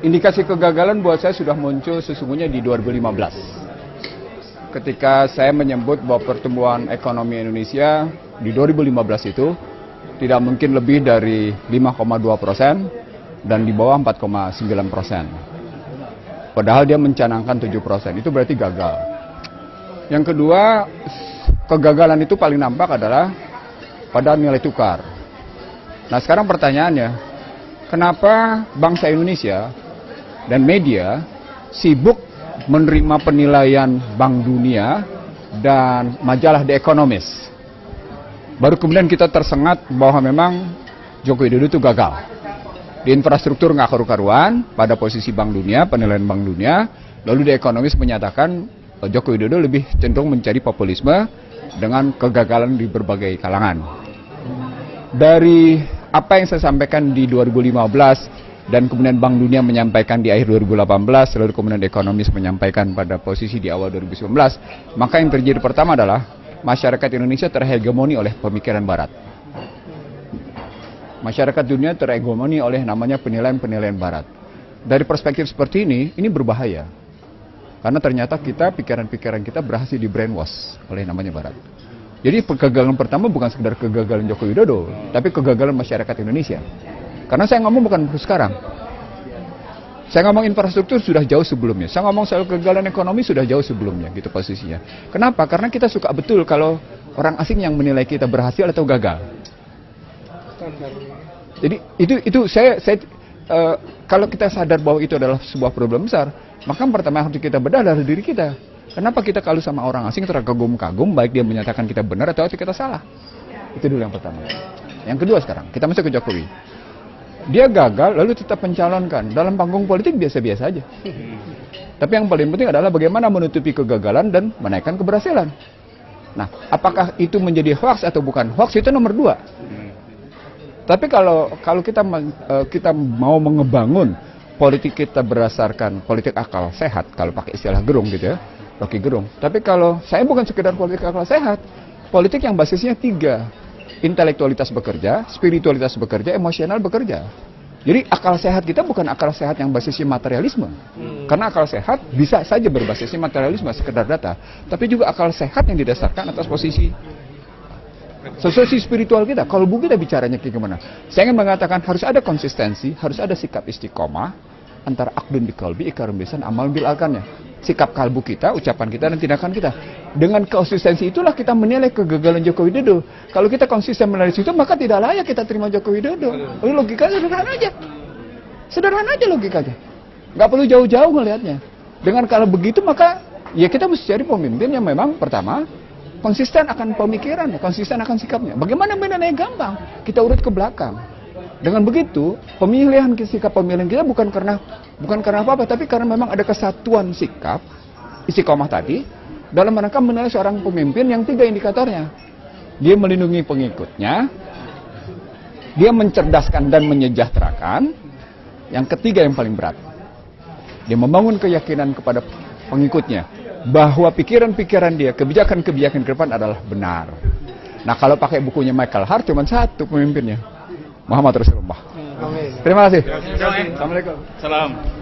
Indikasi kegagalan buat saya sudah muncul sesungguhnya di 2015. Ketika saya menyebut bahwa pertumbuhan ekonomi Indonesia di 2015 itu tidak mungkin lebih dari 5,2% dan di bawah 4,9%. Padahal dia mencanangkan 7%, itu berarti gagal. Yang kedua, kegagalan itu paling nampak adalah pada nilai tukar. Nah sekarang pertanyaannya, kenapa bangsa Indonesia dan media sibuk menerima penilaian Bank Dunia dan majalah The Economist. Baru kemudian kita tersengat bahwa memang Joko Widodo itu gagal. Di infrastruktur nggak karu-karuan, pada posisi Bank Dunia, penilaian Bank Dunia, lalu The Economist menyatakan Joko Widodo lebih cenderung mencari populisme dengan kegagalan di berbagai kalangan. Dari apa yang saya sampaikan di 2015, dan kemudian Bank Dunia menyampaikan di akhir 2018, lalu kemudian The Economist menyampaikan pada posisi di awal 2019, maka yang terjadi pertama adalah masyarakat Indonesia terhegemoni oleh pemikiran Barat. Masyarakat dunia terhegemoni oleh namanya penilaian-penilaian Barat. Dari perspektif seperti ini berbahaya. Karena ternyata pikiran-pikiran kita berhasil di brainwash oleh namanya Barat. Jadi kegagalan pertama bukan sekedar kegagalan Joko Widodo, tapi kegagalan masyarakat Indonesia. Karena saya ngomong bukan sekarang. Saya ngomong infrastruktur sudah jauh sebelumnya. Saya ngomong soal kegagalan ekonomi sudah jauh sebelumnya, gitu posisinya. Kenapa? Karena kita suka betul kalau orang asing yang menilai kita berhasil atau gagal. Jadi itu saya kalau kita sadar bahwa itu adalah sebuah problem besar, maka pertama yang harus kita bedah dari diri kita. Kenapa kita kalau sama orang asing terkagum-kagum, baik dia menyatakan kita benar atau kita salah? Itu dulu yang pertama. Yang kedua sekarang, kita masuk ke Jokowi. Dia gagal lalu tetap mencalonkan. Dalam panggung politik biasa-biasa aja. Tapi yang paling penting adalah bagaimana menutupi kegagalan dan menaikkan keberhasilan. Nah, apakah itu menjadi hoax atau bukan hoax itu nomor 2. Tapi kalau kita mau mengebangun politik kita berdasarkan politik akal sehat, kalau pakai istilah Gerung gitu ya, Rocky Gerung. Tapi kalau saya bukan sekedar politik akal sehat, politik yang basisnya 3. Intelektualitas bekerja, spiritualitas bekerja, emosional bekerja. Jadi akal sehat kita bukan akal sehat yang basisnya materialisme. Karena akal sehat bisa saja berbasisnya materialisme, sekedar data. Tapi juga akal sehat yang didasarkan atas posisi spiritual kita. Kalau kita bicaranya kayak gimana? Saya ingin mengatakan harus ada konsistensi, harus ada sikap istiqomah antara akdun bil qalbi, iqrarun bilisan, amal bil arkannya. Sikap kalbu kita, ucapan kita, dan tindakan kita. Dengan konsistensi itulah kita menilai kegagalan Joko Widodo. Kalau kita konsisten menilai itu, maka tidak layak kita terima Joko Widodo. Logikanya sederhana aja. Sederhana aja logikanya. Nggak perlu jauh-jauh melihatnya. Dengan kalau begitu, maka ya kita mesti cari pemimpin yang memang pertama konsisten akan pemikiran, konsisten akan sikapnya. Bagaimana bedanya gampang? Kita urut ke belakang. Dengan begitu, pemilihan sikap pemilihan kita bukan karena apa-apa, tapi karena memang ada kesatuan sikap, istiqomah tadi, dalam rangka menilai seorang pemimpin yang 3 indikatornya. Dia melindungi pengikutnya, dia mencerdaskan dan menyejahterakan, yang ketiga yang paling berat. Dia membangun keyakinan kepada pengikutnya, bahwa pikiran-pikiran dia, kebijakan-kebijakan ke depan adalah benar. Nah kalau pakai bukunya Michael Hart, cuma 1 pemimpinnya. Muhammad Rasulullah. Terima kasih. Assalamualaikum. Salam.